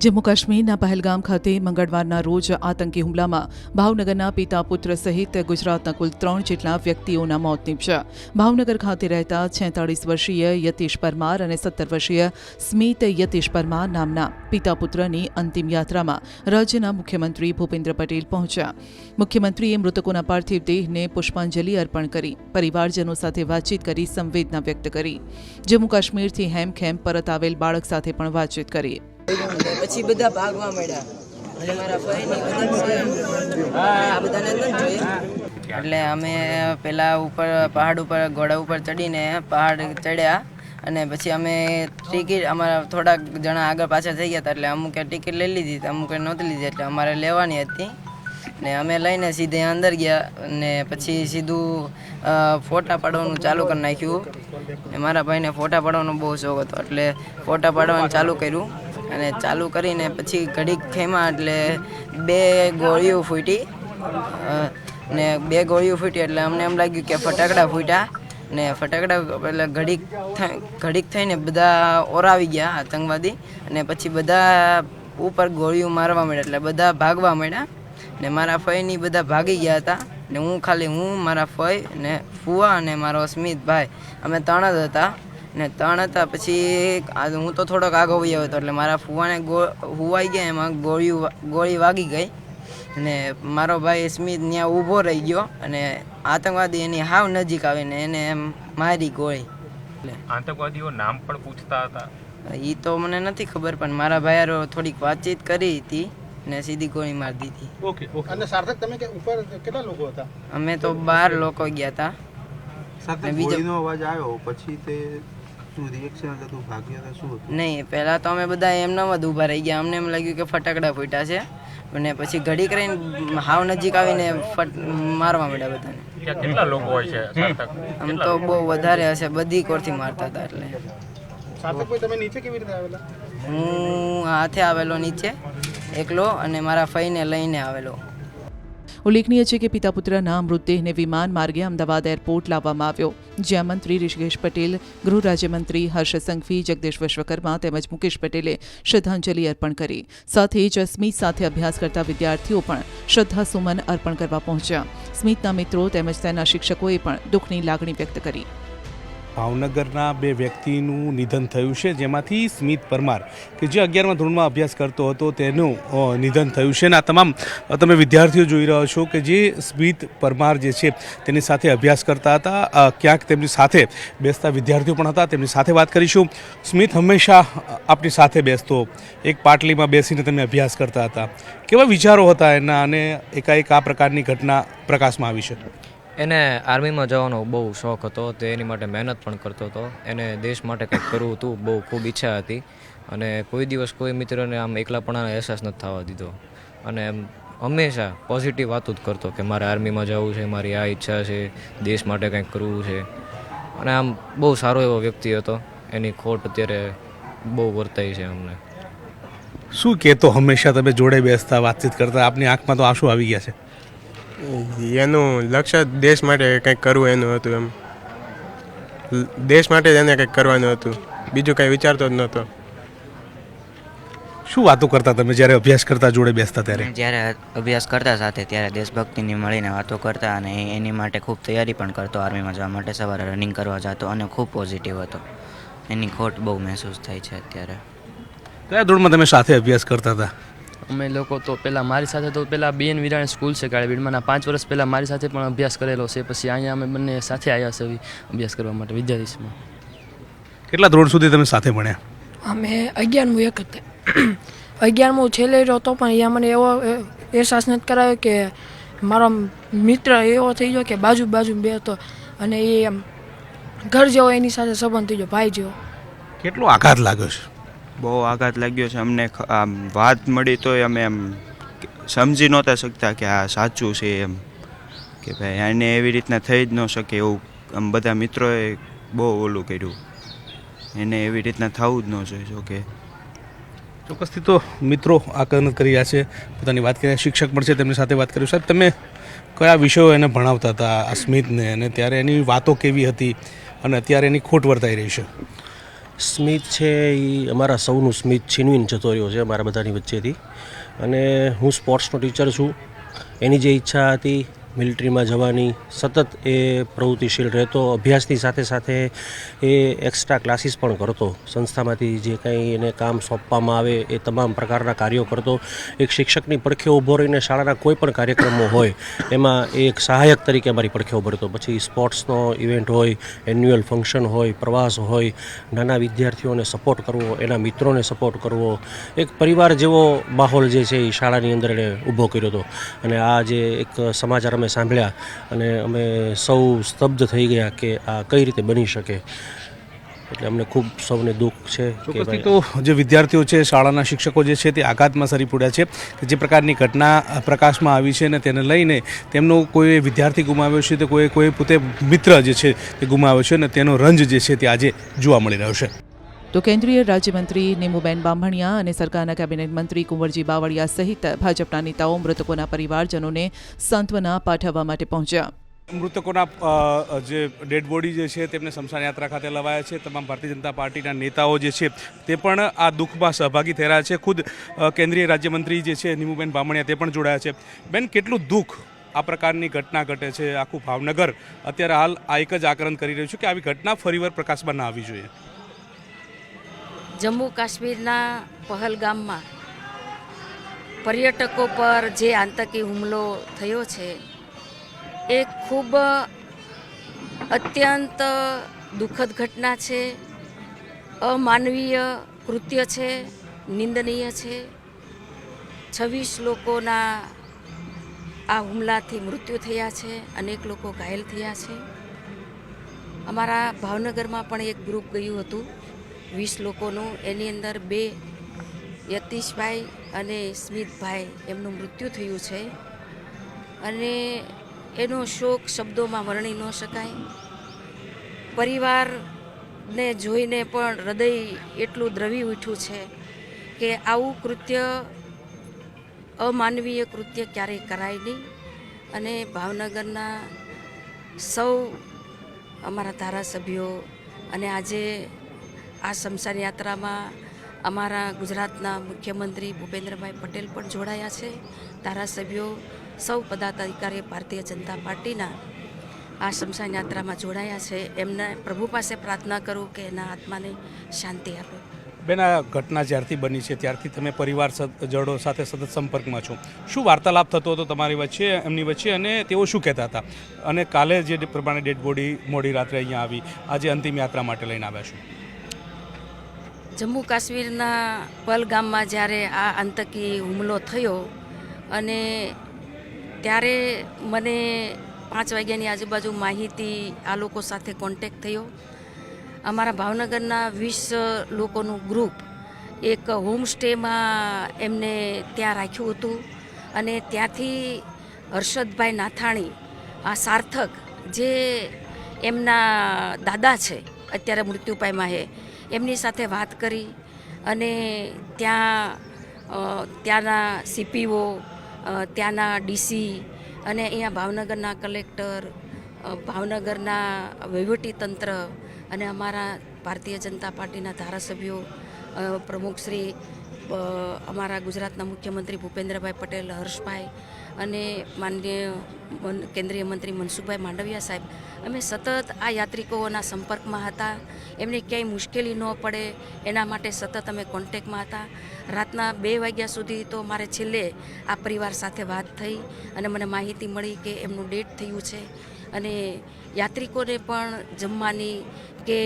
જમ્મુ કાશ્મીરના પહેલગામ ખાતે મંગળવારના રોજ આતંકી હુમલામાં ભાવનગરના પિતા પુત્ર સહિત ગુજરાતના કુલ 3 જેટલા વ્યક્તિઓના મોત નીપજ્યા. ભાવનગર ખાતે રહેતા 46 વર્ષીય યતીશ પરમાર અને 17 વર્ષીય સ્મિત યતીશ પરમાર નામના પિતા પુત્રની અંતિમ યાત્રામાં રાજ્યના મુખ્યમંત્રી ભૂપેન્દ્ર પટેલ પહોંચ્યા. મુખ્યમંત્રીએ મૃતકોના પાર્થિવ દેહને પુષ્પાંજલિ અર્પણ કરી પરિવારજનો સાથે વાતચીત કરી સંવેદના વ્યક્ત કરી. જમ્મુ કાશ્મીરથી હેમખેમ પરત આવેલ બાળક સાથે પણ વાતચીત કરી. પછી બધા ભાગવા મળ્યા અને મારા ભાઈની આ બધાને ન જોઈએ એટલે અમે પહેલા ઉપર પહાડ ઉપર ઘોડા ઉપર ચડીને પહાડ ચડ્યા અને પછી અમે ટિકિટ અમારા થોડાક જણા આગળ પાછળ થઈ ગયા હતા એટલે અમુકે ટિકિટ લઈ લીધી અમુકે નહોતી લીધી એટલે અમારે લેવાની હતી ને અમે લઈને સીધે અંદર ગયા અને પછી સીધું ફોટા પાડવાનું ચાલુ કરી નાખ્યું ને મારા ભાઈને ફોટા પાડવાનો બહુ શોખ હતો એટલે ફોટા પાડવાનું ચાલુ કર્યું અને ચાલુ કરીને પછી ઘડીક ખેમા એટલે 2 ગોળીઓ ફૂટી ને 2 ગોળીઓ ફૂટી એટલે અમને એમ લાગ્યું કે ફટાકડા ફૂટ્યા ને ફટાકડા એટલે ઘડીક થઈને બધા ઓરાવી ગયા આતંકવાદી અને પછી બધા ઉપર ગોળીઓ મારવા માંડ્યા એટલે બધા ભાગવા માંડ્યા ને મારા ફઈની બધા ભાગી ગયા હતા ને હું મારા ફઈ ને ફુવા અને મારો સ્મિતભાઈ અમે 3 જ હતા ને 3 હતા પછી હું તો થોડોક આગળ વયો હતો એટલે મારા ફુવાને હુવાઈ ગયા એમાં ગોળી વાગી ગઈ અને મારો ભાઈ સ્મિત ત્યાં ઊભો રહી ગયો અને આતંકવાદી એની હાવ નજીક આવીને એને એમ મારી ગોળી. આતંકવાદીઓ નામ પણ પૂછતા હતા? એ તો મને નથી ખબર પણ મારા ભાઈ થોડીક વાતચીત કરી હતી ને સીધી ગોળી મારી દીધી. ઓકે. અને સાર્થક તમે કે ઉપર કેટલા લોકો હતા? અમે તો 12 લોકો ગયા હતા. સાથે ગોળીનો અવાજ આવ્યો પછી તે શું રિએક્શન હતું? ભાગ્યા હતા? શું હતું? નહીં, પહેલા તો અમે બધા એમનામ જ ઊભા રહી ગયા. અમને એમ લાગ્યું કે ફટાકડા ફૂટ્યા છે અને પછી ઘડી કરીને હાવ નજીક આવીને મારવા માંડ્યા બધાને. કેટલા લોકો હોય છે સાર્થક? આમ તો બહુ વધારે હશે, બધી કોરથી મારતા હતા. એટલે સાર્થક ભાઈ તમે નીચે કેવી રીતે આવેલા? હું હાથે આવેલો નીચે એકલો અને મારા ફઈને લઈને આવેલો. ઉલ્લેખનીય છે કે પિતા પુત્રના મૃતદેહને વિમાન માર્ગે અમદાવાદ એરપોર્ટ લાવવામાં આવ્યો, જ્યાં મંત્રી ઋષિકેશ પટેલ, ગૃહ રાજ્યમંત્રી હર્ષ સંઘવી, જગદીશ વિશ્વકર્મા તેમજ મુકેશ પટેલે શ્રદ્ધાંજલિ અર્પણ કરી. સાથે જ સ્મિત સાથે અભ્યાસ કરતા વિદ્યાર્થીઓ પણ શ્રદ્ધાસુમન અર્પણ કરવા પહોંચ્યા. સ્મિતના મિત્રો તેમજ તેના શિક્ષકોએ પણ દુઃખની લાગણી વ્યક્ત કરી. ભાવનગરના 2 વ્યક્તિનું નિધન થયું છે, જેમાંથી સ્મિત પરમાર કે જે 11મા ધોરણમાં અભ્યાસ કરતો હતો તેનું નિધન થયું છે. અને આ તમામ તમે વિદ્યાર્થીઓ જોઈ રહ્યા છો કે જે સ્મિત પરમાર જે છે તેની સાથે અભ્યાસ કરતા હતા. ક્યાંક તેમની સાથે બેસતા વિદ્યાર્થીઓ પણ હતા, તેમની સાથે વાત કરીશું. સ્મિત હંમેશા આપની સાથે બેસતો, એક પાટલીમાં બેસીને તમે અભ્યાસ કરતા હતા. કેવા વિચારો હતા એના અને એકાએક આ પ્રકારની ઘટના પ્રકાશમાં આવી છે? એને આર્મીમાં જવાનો બહુ શોખ હતો, તે એની માટે મહેનત પણ કરતો હતો. એને દેશ માટે કંઈક કરવું હતું, બહુ ખૂબ ઈચ્છા હતી અને કોઈ દિવસ કોઈ મિત્રને આમ એકલાપણાનો અહેસાસ નથી થવા દીધો અને હંમેશા પોઝિટિવ વાતો જ કરતો કે મારે આર્મીમાં જવું છે, મારી આ ઈચ્છા છે, દેશ માટે કંઈક કરવું છે અને આમ બહુ સારો એવો વ્યક્તિ હતો. એની ખોટ અત્યારે બહુ વર્તાઈ છે અમને. શું કહેતો? હંમેશા તમે જોડે બેસતા, વાતચીત કરતા, આપની આંખમાં તો આંસુ આવી ગયા છે. એનું લક્ષ્ય દેશ માટે કંઈક કરવું એનું હતું. એમ દેશ માટે જ એને કંઈક કરવાનું હતું, બીજું કંઈ વિચારતો જ નહોતો. શું વાતો કરતા તમે જ્યારે અભ્યાસ કરતા, જોડે બેસતા ત્યારે? જ્યારે અભ્યાસ કરતા સાથે ત્યારે દેશભક્તિની મળીને વાતો કરતા અને એની માટે ખૂબ તૈયારી પણ કરતો. આર્મીમાં જવા માટે સવારે રનિંગ કરવા જતો અને ખૂબ પોઝિટિવ હતો. એની ખોટ બહુ મહેસૂસ થાય છે અત્યારે. કયા ધોરણમાં તમે સાથે અભ્યાસ કરતા હતા? અમે લોકો તો પહેલાં મારી સાથે તો પહેલાં BN વિરાણી સ્કૂલ છે કાળીબીડમાંના 5 વર્ષ પહેલાં મારી સાથે પણ અભ્યાસ કરેલો છે. પછી અહીંયા અમે બંને સાથે આવ્યા છે અભ્યાસ કરવા માટે વિદ્યાર્થીમાં. કેટલા ધોરણ સુધી તમે સાથે ભણ્યા? અમે 11મું એક હતા. 11મું છેલ્લે રહ્યો તો પણ અહીંયા મને એવો અહેસાસ નથી કરાયો કે મારો મિત્ર એવો થઈ ગયો કે બાજુ બે હતો અને એ એમ ઘર જેવો એની સાથે સંબંધ થઈ ગયો, ભાઈ જેવો. કેટલો આઘાત લાગ્યો છે? બહુ આઘાત લાગ્યો છે અમને. વાત મળી તોય અમે એમ સમજી નહોતા શકતા કે આ સાચું છે એમ, કે ભાઈ એને એવી રીતના થઈ જ ન શકે એવું. આમ બધા મિત્રોએ બહુ ઓલું કર્યું, એને એવી રીતના થવું જ ન જોઈએ. કે ચોક્કસથી તો મિત્રો આકલન કરી રહ્યા છે, પોતાની વાત કરી. શિક્ષક પણ છે, તેમની સાથે વાત કરી. સાહેબ, તમે કયા વિષયો એને ભણાવતા હતા આ સ્મિતને, અને ત્યારે એની વાતો કેવી હતી અને અત્યારે એની ખોટ વર્તાઈ રહી છે? સ્મિત છે એ અમારા સૌનું સ્મિત છીનવીને જતો રહ્યો છે અમારા બધાની વચ્ચેથી. અને હું સ્પોર્ટ્સનો ટીચર છું. એની જે ઈચ્છા હતી મિલિટરીમાં જવાની, સતત એ પ્રવૃત્તિશીલ રહેતો, અભ્યાસની સાથે સાથે એ એક્સ્ટ્રા ક્લાસીસ પણ કરતો. સંસ્થામાંથી જે કંઈ એને કામ સોંપવામાં આવે એ તમામ પ્રકારના કાર્યો કરતો. એક શિક્ષકની પડખે ઊભો રહીને શાળાના કોઈ પણ કાર્યક્રમો હોય એમાં એ એક સહાયક તરીકે અમારી પડખે ઊભો રહેતો. પછી સ્પોર્ટ્સનો ઇવેન્ટ હોય, એન્યુઅલ ફંક્શન હોય, પ્રવાસ હોય, નાના વિદ્યાર્થીઓને સપોર્ટ કરવો, એના મિત્રોને સપોર્ટ કરવો, એક પરિવાર જેવો માહોલ જે છે એ શાળાની અંદર એણે ઊભો કર્યો હતો. અને આ જે એક સમાચાર અમે સાંભળ્યા અને અમે સૌ સ્તબ્ધ થઈ ગયા કે આ કઈ રીતે બની શકે. એટલે અમને ખૂબ સૌને દુઃખ છે કે ચોક્કસથી તો જે વિદ્યાર્થીઓ છે, શાળાના શિક્ષકો જે છે તે આઘાતમાં સરી પડ્યા છે કે જે પ્રકારની ઘટના પ્રકાશમાં આવી છે અને તેને લઈને તેમનો કોઈ વિદ્યાર્થી ગુમાવ્યો છે, તો કોઈ પોતે મિત્ર જે છે તે ગુમાવ્યો છે અને તેનો રંજ જે છે તે આજે જોવા મળી રહ્યો છે. તો કેન્દ્રીય રાજ્યમંત્રી નીમુબેન બામણિયા અને સરકારના કેબિનેટ મંત્રી કુંવરજી બાવળિયા સહિત ભાજપના નેતાઓ મૃતકોના પરિવારજનોને સાંત્વના પાઠવવા માટે પહોંચ્યા. મૃતકોના જે ડેડ બોડી જે છે તેમને સ્મશાન યાત્રા ખાતે લવાયા છે. તમામ ભારતીય જનતા પાર્ટીના નેતાઓ જે છે તે પણ આ દુઃખમાં સહભાગી થઈ રહ્યા છે. ખુદ કેન્દ્રીય રાજ્યમંત્રી જે છે નીમુબેન બામણિયા તે પણ જોડાયા છે. બેન, કેટલું દુઃખ આ પ્રકારની ઘટના ઘટે છે. આખું ભાવનગર અત્યારે હાલ આ એક જ આકરણ કરી રહ્યું છે કે આવી ઘટના ફરીવાર પ્રકાશમાં ના આવી જોઈએ. જમ્મુ કાશ્મીરના પહલગામમાં પર્યટકો પર જે આતંકી હુમલો થયો છે એ ખૂબ અત્યંત દુઃખદ ઘટના છે, અમાનવીય કૃત્ય છે, નિંદનીય છે. 26 લોકોના આ હુમલાથી મૃત્યુ થયા છે, અનેક લોકો ઘાયલ થયા છે. અમારા ભાવનગરમાં પણ એક ગ્રુપ ગયું હતું 20 લોકોનું. એની અંદર 2 યતીશભાઈ અને સ્મિતભાઈ એમનું મૃત્યુ થયું છે. અને એનો શોક શબ્દોમાં વર્ણી ન શકાય. પરિવારને જોઈને પણ હૃદય એટલું દ્રવી ઉઠ્યું છે કે આવું કૃત્ય, અમાનવીય કૃત્ય ક્યારેય કરાય નહીં. અને ભાવનગરના સૌ અમારા ધારાસભ્યો અને આજે આ સ્મશાન યાત્રામાં અમારા ગુજરાતના મુખ્યમંત્રી ભૂપેન્દ્રભાઈ પટેલ પણ જોડાયા છે. ધારાસભ્યો સૌ પદાધિકારી ભારતીય જનતા પાર્ટીના આ સ્મશાન યાત્રામાં જોડાયા છે. એમને પ્રભુ પાસે પ્રાર્થના કરું કે એના આત્માને શાંતિ આપે. બેન, આ ઘટના જ્યારથી બની છે ત્યારથી તમે પરિવાર જડો સાથે સતત સંપર્કમાં છો. શું વાર્તાલાપ થતો હતો તમારી વચ્ચે, એમની વચ્ચે, અને તેઓ શું કહેતા હતા? અને કાલે જે પ્રમાણે ડેડ બોડી મોડી રાત્રે અહીંયા આવી, આજે અંતિમ યાત્રા માટે લઈને આવ્યા છું. જમ્મુ કાશ્મીરના પહલગામમાં જ્યારે આ આતંકી હુમલો થયો અને ત્યારે મને 5 વાગ્યાની આજુબાજુ માહિતી આ લોકો સાથે કોન્ટેક્ટ થયો. અમારા ભાવનગરના 20 લોકોનું ગ્રુપ એક હોમસ્ટેમાં એમને ત્યાં રાખ્યું હતું. અને ત્યાંથી હર્ષદભાઈ નાથાણી, આ સાર્થક જે એમના દાદા છે, અત્યારે મૃત્યુ પામ્યા છે, એમની સાથે વાત કરી અને ત્યાંના સીપીઓ, ત્યાંના ડીસી અને અહીંયા ભાવનગરના કલેક્ટર, ભાવનગરના વહીવટીતંત્ર અને અમારા ભારતીય જનતા પાર્ટીના ધારાસભ્યો, પ્રમુખશ્રી, અમારા ગુજરાતના મુખ્યમંત્રી ભૂપેન્દ્રભાઈ પટેલ, હર્ષભાઈ અને માનનીય કેન્દ્રીય મંત્રી મનસુખભાઈ માંડવિયા સાહેબ, અમે સતત આ યાત્રિકોના સંપર્કમાં હતા. એમને ક્યાંય મુશ્કેલી ન પડે એના માટે સતત અમે કોન્ટેક્ટમાં હતા. રાતના 2 વાગ્યા સુધી તો મારે છેલ્લે આ પરિવાર સાથે વાત થઈ અને મને માહિતી મળી કે એમનું ડેથ થયું છે. અને યાત્રિકોને પણ જમવાની કે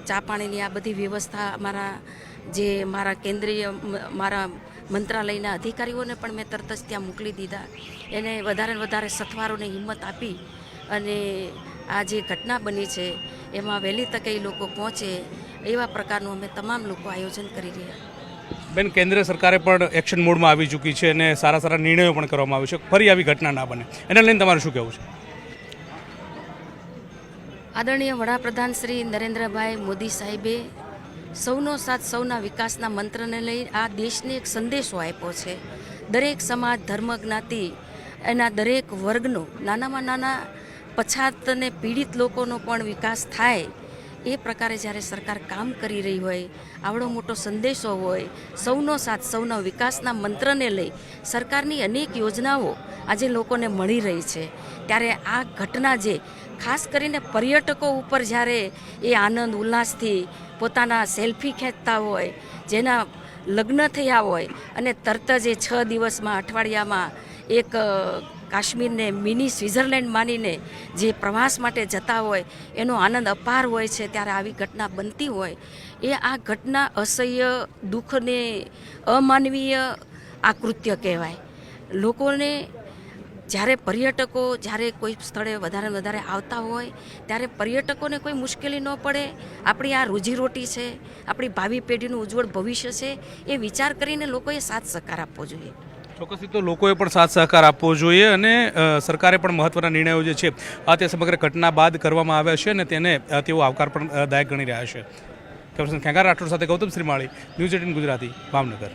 ચા પાણીની આ બધી વ્યવસ્થા મારા કેન્દ્રીય મંત્રાલયના અધિકારીઓને પણ મેં તરત જ ત્યાં મોકલી દીધા. એને વધારે ને વધારે સથવારોને હિંમત આપી અને આ જે ઘટના બની છે એમાં વહેલી તકે એ લોકો પહોંચે એવા પ્રકારનું અમે તમામ લોકો આયોજન કરી રહ્યા. બેન, કેન્દ્ર સરકારે પણ એક્શન મોડમાં આવી ચૂકી છે અને સારા નિર્ણયો પણ કરવામાં આવ્યો છે. ફરી આવી ઘટના ના બને એના લઈને તમારું શું કહેવું છે? આદરણીય વડાપ્રધાન શ્રી નરેન્દ્રભાઈ મોદી સાહેબે સૌનો સાથ સૌના વિકાસના મંત્રને લઈ આ દેશને એક સંદેશો આપ્યો છે. દરેક સમાજ, ધર્મ, જ્ઞાતિ, એના દરેક વર્ગનો, નાનામાં નાના પછાત અને પીડિત લોકોનો પણ વિકાસ થાય એ પ્રકારે જ્યારે સરકાર કામ કરી રહી હોય, આવડો મોટો સંદેશો હોય, સૌનો સાથ સૌનો વિકાસના મંત્રને લઈ સરકારની અનેક યોજનાઓ આજે લોકોને મળી રહી છે, ત્યારે આ ઘટના જે ખાસ કરીને પર્યટકો ઉપર જ્યારે એ આનંદ ઉલ્લાસથી પોતાના સેલ્ફી ખેંચતા હોય, જેના લગ્ન થયા હોય અને તરત જ એ 6 દિવસમાં અઠવાડિયામાં એક કાશ્મીરને મિની સ્વિટ્ઝરલેન્ડ માનીને જે પ્રવાસ માટે જતા હોય એનો આનંદ અપાર હોય છે, ત્યારે આવી ઘટના બનતી હોય એ આ ઘટના અસહ્ય, દુઃખને અમાનવીય આ કૃત્ય કહેવાય. લોકોને જ્યારે પર્યટકો જ્યારે કોઈ સ્થળે વધારે વધારે આવતા હોય ત્યારે પર્યટકોને કોઈ મુશ્કેલી ન પડે, આપણી આ રોજીરોટી છે, આપણી ભાવિ પેઢીનું ઉજ્જવળ ભવિષ્ય છે, એ વિચાર કરીને લોકોએ સાથ સહકાર આપવો જોઈએ. ચોક્કસથી તો લોકોએ પણ સાથ સહકાર આપવો જોઈએ અને સરકારે પણ મહત્વના નિર્ણયો જે છે તે સમગ્ર ઘટના બાદ કરવામાં આવ્યા છે અને તેને તેઓ આવકાર પણ દાયક ગણી રહ્યા છે. કેમેરાપર્સન ખેંગાર રાઠોડ સાથે ગૌતમ શ્રીમાળી, ન્યૂઝ 18 ગુજરાતી, ભાવનગર.